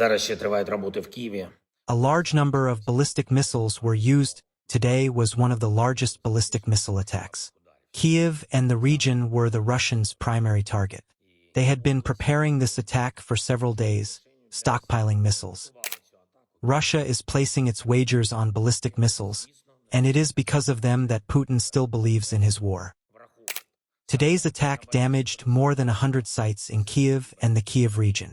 Зараз ще тривають роботи в Києві. A large number of ballistic missiles were used. Today was one of the largest ballistic missile attacks. Kyiv and the region were the Russians' primary target. They had been preparing this attack for several days, stockpiling missiles. Russia is placing its wagers on ballistic missiles, and it is because of them that Putin still believes in his war. Today's attack damaged more than 100 sites in Kyiv and the Kyiv region.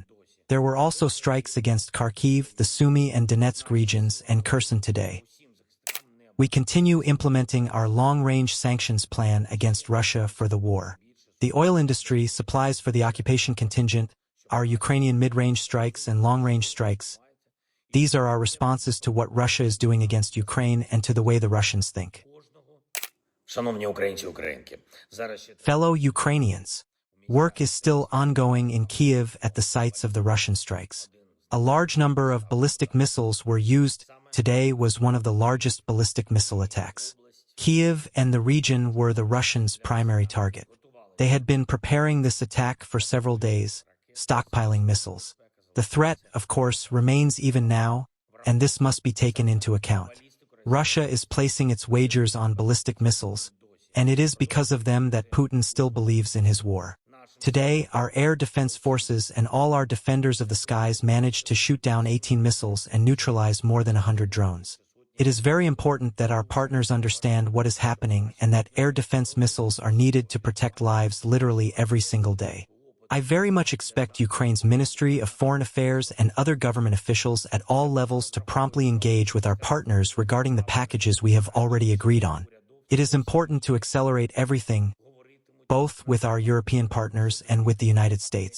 There were also strikes against Kharkiv, the Sumy and Donetsk regions, and Kherson today. We continue implementing our long-range sanctions plan against Russia for the war. The oil industry, supplies for the occupation contingent, our Ukrainian mid-range strikes and long-range strikes. These are our responses to what Russia is doing against Ukraine and to the way the Russians think. Fellow Ukrainians, work is still ongoing in Kyiv at the sites of the Russian strikes. A large number of ballistic missiles were used. Today was one of the largest ballistic missile attacks. Kyiv and the region were the Russians' primary target. They had been preparing this attack for several days, stockpiling missiles. The threat, of course, remains even now, and this must be taken into account. Russia is placing its wagers on ballistic missiles, and it is because of them that Putin still believes in his war. Today, our air defense forces and all our defenders of the skies managed to shoot down 18 missiles and neutralize more than 100 drones. It is very important that our partners understand what is happening and that air defense missiles are needed to protect lives literally every single day. I very much expect Ukraine's Ministry of Foreign Affairs and other government officials at all levels to promptly engage with our partners regarding the packages we have already agreed on. It is important to accelerate everything, both with our European partners and with the United States.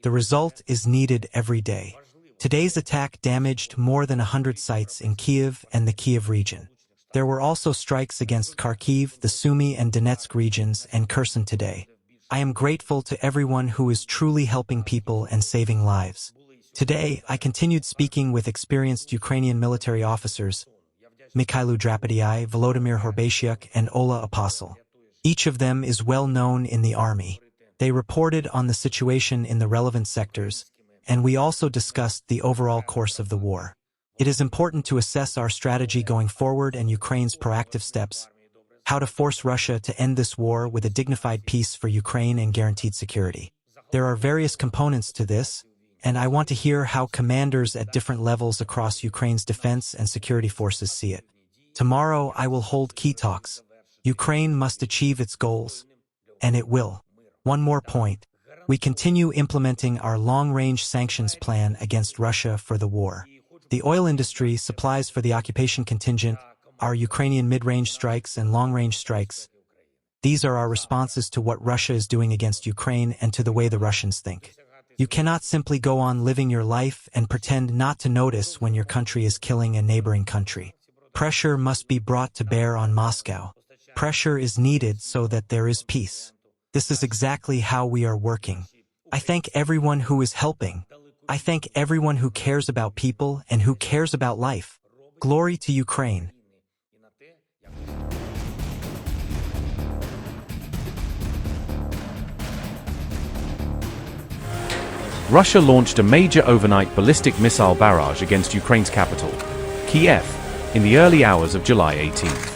The result is needed every day. Today's attack damaged more than 100 sites in Kyiv and the Kyiv region. There were also strikes against Kharkiv, the Sumy and Donetsk regions, and Kherson today. I am grateful to everyone who is truly helping people and saving lives. Today, I continued speaking with experienced Ukrainian military officers, Mikhailo Drapetyi, Volodymyr Horbasyuk, and Ola Apostle. Each of them is well known in the army. They reported on the situation in the relevant sectors, and we also discussed the overall course of the war. It is important to assess our strategy going forward and Ukraine's proactive steps, how to force Russia to end this war with a dignified peace for Ukraine and guaranteed security. There are various components to this, and I want to hear how commanders at different levels across Ukraine's defense and security forces see it. Tomorrow I will hold key talks. Ukraine must achieve its goals, and it will. One more point. We continue implementing our long-range sanctions plan against Russia for the war. The oil industry, supplies for the occupation contingent, our Ukrainian mid-range strikes and long-range strikes. These are our responses to what Russia is doing against Ukraine and to the way the Russians think. You cannot simply go on living your life and pretend not to notice when your country is killing a neighboring country. Pressure must be brought to bear on Moscow. Pressure is needed so that there is peace. This is exactly how we are working. I thank everyone who is helping. I thank everyone who cares about people and who cares about life. Glory to Ukraine. Russia launched a major overnight ballistic missile barrage against Ukraine's capital, Kyiv, in the early hours of July 18th.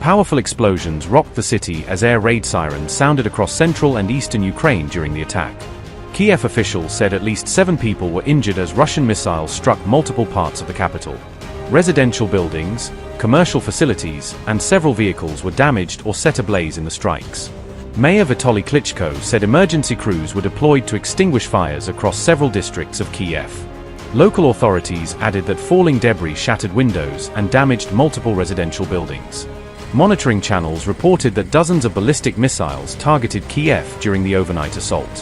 Powerful explosions rocked the city as air raid sirens sounded across central and eastern Ukraine during the attack. Kyiv officials said at least 7 people were injured as Russian missiles struck multiple parts of the capital. Residential buildings, commercial facilities, and several vehicles were damaged or set ablaze in the strikes. Mayor Vitaly Klitschko said emergency crews were deployed to extinguish fires across several districts of Kyiv. Local authorities added that falling debris shattered windows and damaged multiple residential buildings. Monitoring channels reported that dozens of ballistic missiles targeted Kyiv during the overnight assault.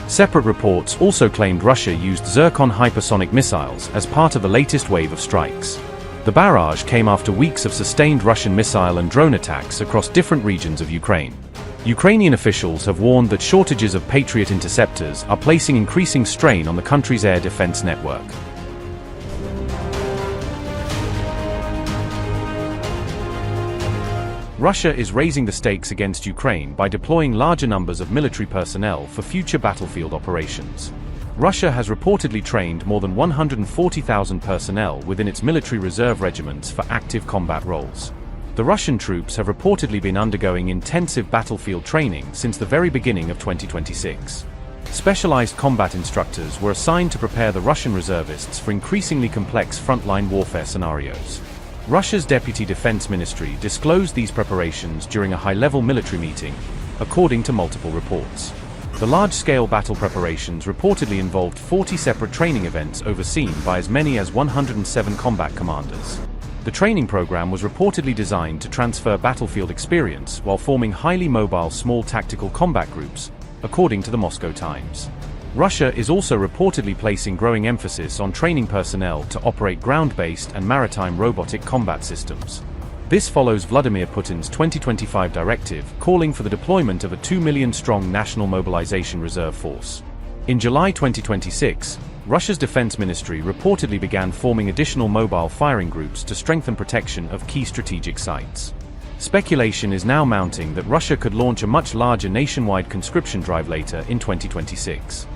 Separate reports also claimed Russia used Zircon hypersonic missiles as part of the latest wave of strikes. The barrage came after weeks of sustained Russian missile and drone attacks across different regions of Ukraine. Ukrainian officials have warned that shortages of Patriot interceptors are placing increasing strain on the country's air defense network. Russia is raising the stakes against Ukraine by deploying larger numbers of military personnel for future battlefield operations. Russia has reportedly trained more than 140,000 personnel within its military reserve regiments for active combat roles. The Russian troops have reportedly been undergoing intensive battlefield training since the very beginning of 2026. Specialized combat instructors were assigned to prepare the Russian reservists for increasingly complex frontline warfare scenarios. Russia's Deputy Defense Ministry disclosed these preparations during a high-level military meeting, according to multiple reports. The large-scale battle preparations reportedly involved 40 separate training events overseen by as many as 107 combat commanders. The training program was reportedly designed to transfer battlefield experience while forming highly mobile small tactical combat groups, according to the Moscow Times. Russia is also reportedly placing growing emphasis on training personnel to operate ground-based and maritime robotic combat systems. This follows Vladimir Putin's 2025 directive calling for the deployment of a 2 million-strong national mobilization reserve force. In July 2026, Russia's defense ministry reportedly began forming additional mobile firing groups to strengthen protection of key strategic sites. Speculation is now mounting that Russia could launch a much larger nationwide conscription drive later in 2026.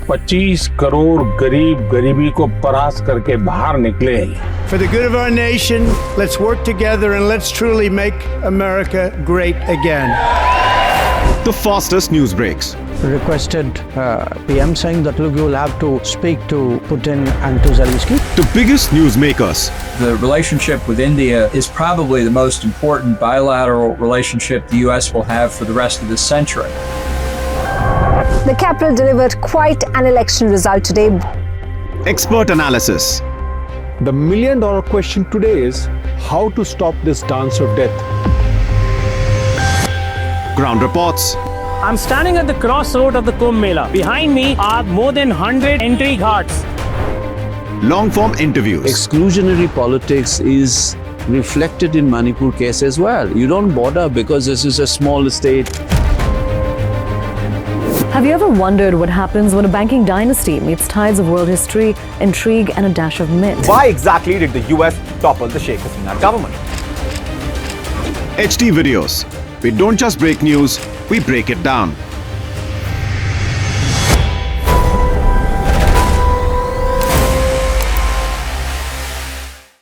$25 crore गरीब गरीबी को परास्त करके बाहर निकले। For the good of our nation, let's work together and let's truly make America great again. The fastest news breaks. Requested PM saying that look, you will have to speak to Putin and to Zelenskyy. The biggest news makers. The relationship with India is probably the most important bilateral relationship the U.S. will have for the rest of this century. The capital delivered quite an election result today. Expert analysis. The million-dollar question today is how to stop this dance of death. Ground reports. I'm standing at the crossroad of the Kumbh Mela. Behind me are more than 100 entry ghats. Long-form interviews. Exclusionary politics is reflected in Manipur case as well. You don't bother because this is a small state. Have you ever wondered what happens when a banking dynasty meets tides of world history, intrigue, and a dash of myth? Why exactly did the US topple the Sheikh Hasina government? HT videos. We don't just break news, we break it down.